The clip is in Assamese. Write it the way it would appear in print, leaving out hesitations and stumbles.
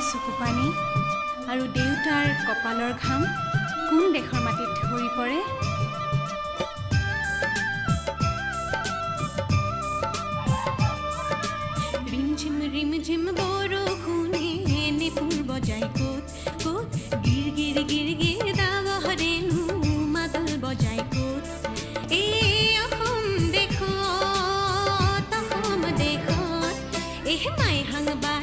চকুপানী আৰু দেউতাৰ কপালৰ ঘাম কোন দেশৰ মাটিত ধৰি পৰে। ৰিমঝিম বৰষুণে নেপুৰ বজাই ক'ত ক'ত গিৰ গিৰ গিৰ গিৰ দাৱহৰেনো মাদল বজাই ক'ত। এই অসম দেশত এহ মাই হাং বা